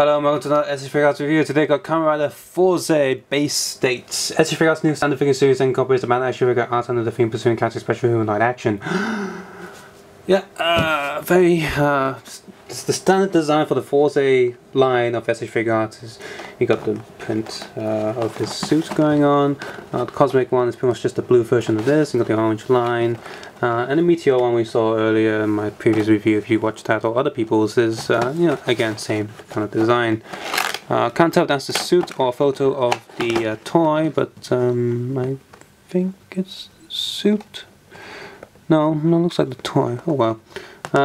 Hello and welcome to another SH Figuarts review. Today I got Kamen Rider Fourze Base States. SH Figuarts' new standard figure series incorporates the man action figure art under the theme pursuing character special humanoid action. It's the standard design for the Fourze line of SH Figuarts. You got the print of his suit going on. The cosmic one is pretty much just a blue version of this. You got the orange line. And the Meteor one we saw earlier in my previous review, if you watched that, or other people's, is again, same kind of design. Can't tell if that's the suit or a photo of the toy, but I think it's the suit. No, looks like the toy. Oh well.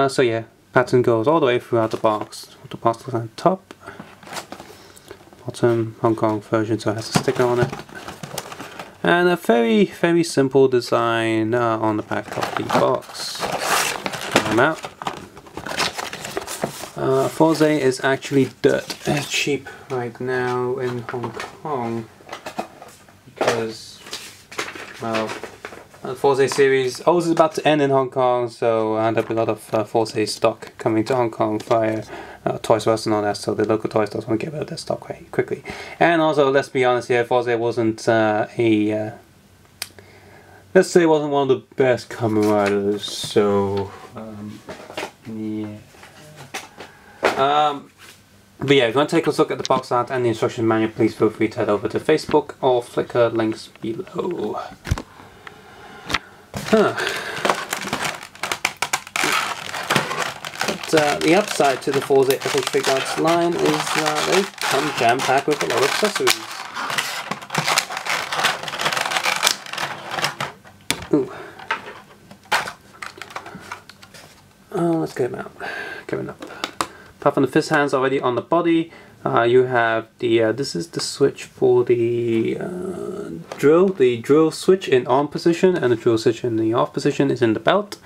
So yeah, pattern goes all the way throughout the box. The box looks on top, bottom, Hong Kong version, so it has a sticker on it. And a very simple design on the back of the box. Pull them out. Fourze is actually dirt cheap right now in Hong Kong because, well, the Fourze series is about to end in Hong Kong, so there'll be a lot of Fourze stock coming to Hong Kong via Toys R Us and all that, so the local toy stores want to get rid of their stock quite quickly. And also, let's be honest here, Fourze wasn't let's say it wasn't one of the best Kamen Riders, so yeah. But yeah, if you want to take a look at the box art and the instruction manual, please feel free to head over to Facebook or Flickr, links below. But the upside to the Fourze SH Figuarts line is they come jam-packed with a lot of accessories. Ooh. Let's get him out. Coming up. Apart from the fist hands already on the body, you have the this is the switch for the drill switch in on position, and the drill switch in the off position is in the belt.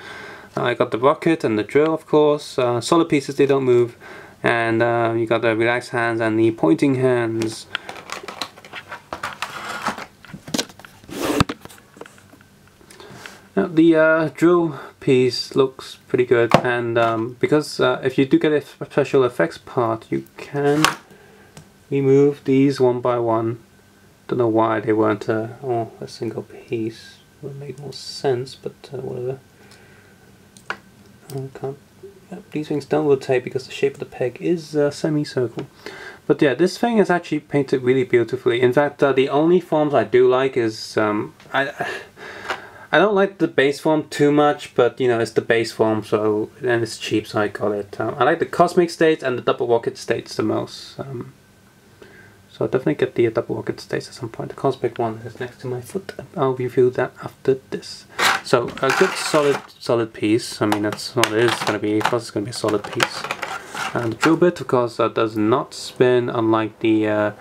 I got the rocket and the drill, of course. Solid pieces, they don't move, and you got the relaxed hands and the pointing hands. Now, the drill piece looks pretty good, and because if you do get a special effects part, you can remove these one by one. Don't know why they weren't a single piece. Would make more sense, but whatever. These things don't rotate because the shape of the peg is semicircle. But yeah, this thing is actually painted really beautifully. In fact, the only forms I do like is I don't like the base form too much, but you know, it's the base form, so, and it's cheap, so I got it. I like the cosmic states and the double rocket states the most. So I'll definitely get the double rocket states at some point. The cosmic one is next to my foot. I'll review that after this. So a good solid piece. I mean, that's what it is going to be. Plus it's going to be a solid piece. And the drill bit, of course, does not spin, unlike the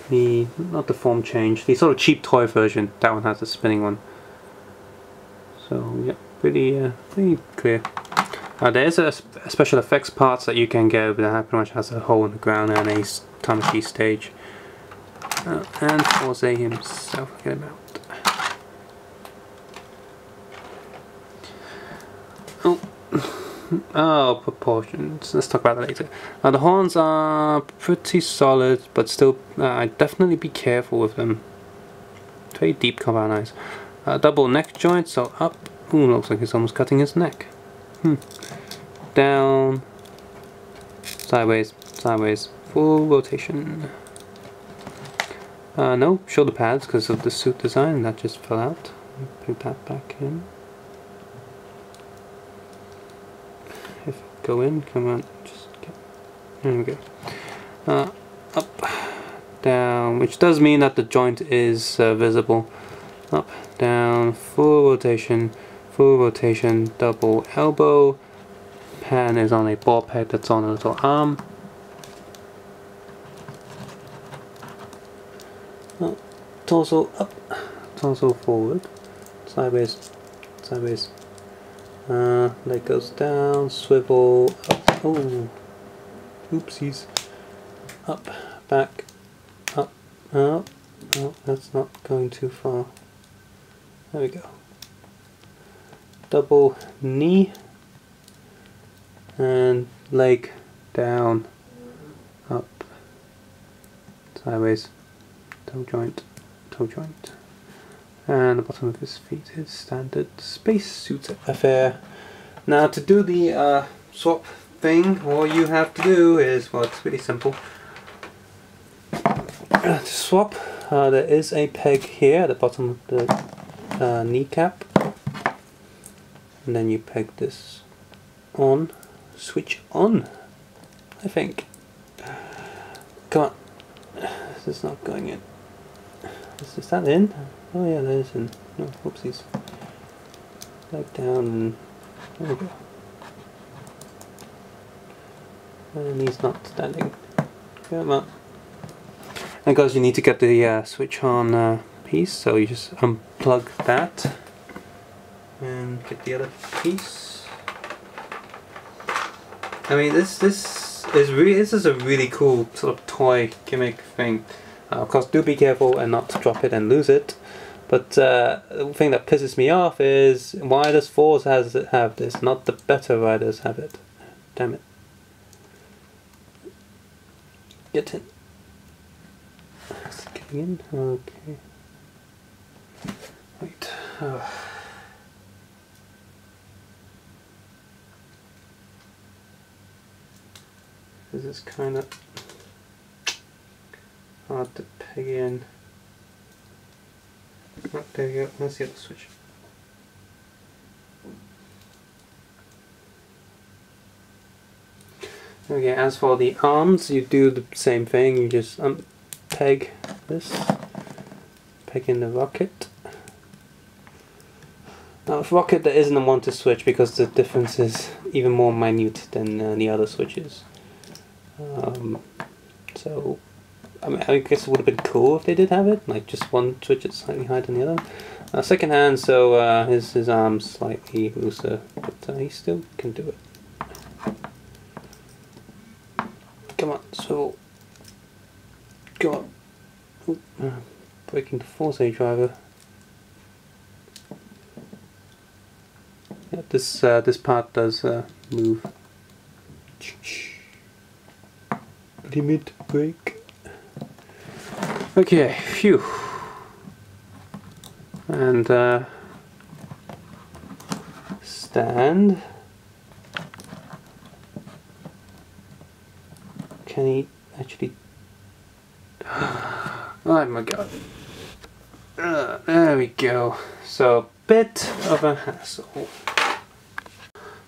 not the form change, the sort of cheap toy version. That one has a spinning one. So yeah, pretty clear. There is a special effects parts that you can get, but that pretty much has a hole in the ground and a Tamaki stage. And Fourze himself, get him out. Oh, proportions. Let's talk about that later. The horns are pretty solid, but still, I'd definitely be careful with them. Very deep compound eyes. Double neck joint, so up. Ooh, looks like he's almost cutting his neck. Down. Sideways. Sideways. Full rotation. No shoulder pads because of the suit design. That just fell out. Put that back in. If I go in, come on, just get, there we go. Up, down, which does mean that the joint is visible. Up, down, full rotation, double elbow. Pan is on a ball peg that's on a little arm. Torso up, torso forward, sideways, sideways. Leg goes down, swivel, up, oh, oopsies, up, back, up, up, oh, that's not going too far, there we go, double knee, and leg down, up, sideways, toe joint, and the bottom of his feet is standard spacesuit affair. Now to do the swap thing, all you have to do is, well, it's really simple. To swap, there is a peg here at the bottom of the kneecap, and then you peg this on, switch on, I think. Come on, this is not going in. Is that in? Oh yeah, that is in. No, whoopsies. Back down and there we go. And he's not standing. Come on. And guys, you need to get the switch on piece, so you just unplug that and get the other piece. I mean, this is a really cool sort of toy gimmick thing. Of course, do be careful and not drop it and lose it. But the thing that pisses me off is, why does Fourze have this? Not the better riders have it. Damn it. Get in. Is it getting in? Okay. Wait. This is kind of hard to peg in. Oh, there you go. Let's get the switch. Okay, as for the arms, you do the same thing. You just peg this, peg in the rocket. Now with rocket there isn't a one to switch because the difference is even more minute than the other switches. So I guess it would have been cool if they did have it, like just one switch that's slightly higher than the other. Second hand, so his arm's slightly looser, but he still can do it. Come on, so go on. Ooh, breaking the Fourze driver. Yeah, this part does move. Limit break. Okay, phew. And stand. Can he actually? Oh my god. There we go. So, bit of a hassle.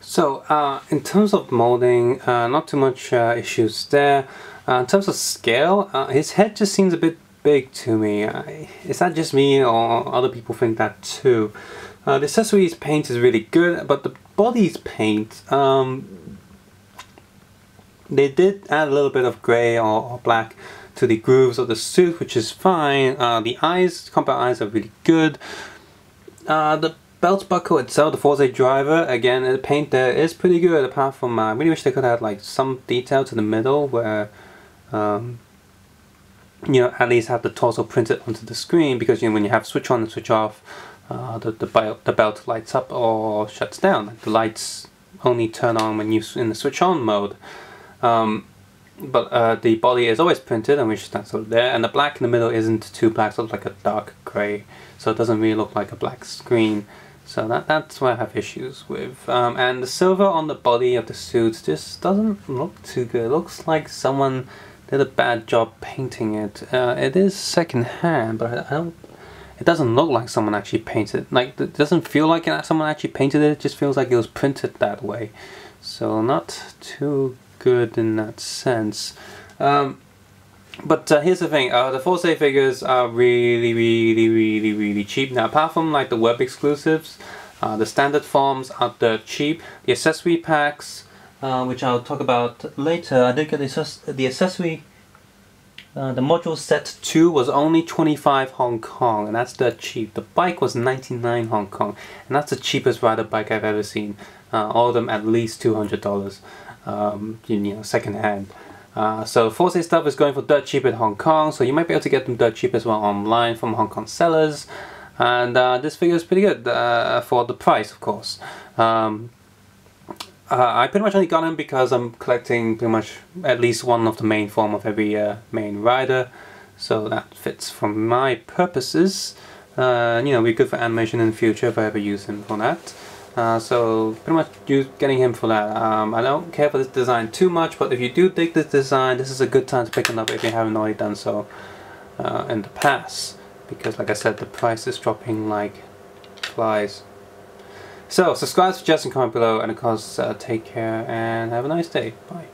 So, in terms of molding, not too much issues there. In terms of scale, his head just seems a bit big to me. Is that just me, or other people think that too? The accessories paint is really good, but the body's paint, they did add a little bit of grey or black to the grooves of the suit, which is fine. The eyes, combat eyes, are really good. The belt buckle itself, the Fourze driver, again, the paint there is pretty good, apart from I really wish they could have like some detail to the middle where you know, at least have the torso printed onto the screen, because you know, when you have switch on and switch off, the belt lights up or shuts down. Like, the lights only turn on when you're in the switch on mode. But the body is always printed, and which that's sort of there, and the black in the middle isn't too black, sort of like a dark grey, so it doesn't really look like a black screen. So that's where I have issues with. And the silver on the body of the suit just doesn't look too good. It looks like someone did a bad job painting it. It is second hand, but it doesn't look like someone actually painted it. Like, it doesn't feel like someone actually painted it. It just feels like it was printed that way. So not too good in that sense. But here's the thing, the Fourze figures are really cheap. Now, apart from like the web exclusives, the standard forms are dirt cheap. The accessory packs, which I'll talk about later, I did get the accessory, the module set 2 was only 25 Hong Kong, and that's dirt cheap. The bike was 99 Hong Kong, and that's the cheapest rider bike I've ever seen. All of them at least $200, you know, second hand. So Fourze stuff is going for dirt cheap in Hong Kong, so you might be able to get them dirt cheap as well online from Hong Kong sellers. And this figure is pretty good for the price, of course. I pretty much only got him because I'm collecting pretty much at least one of the main form of every main rider, so that fits for my purposes. You know, be good for animation in the future if I ever use him for that. So pretty much getting him for that. I don't care for this design too much, but if you do dig this design, this is a good time to pick it up if you haven't already done so in the past, because like I said, the price is dropping like flies. So subscribe, suggest, and comment below, and of course take care and have a nice day. Bye.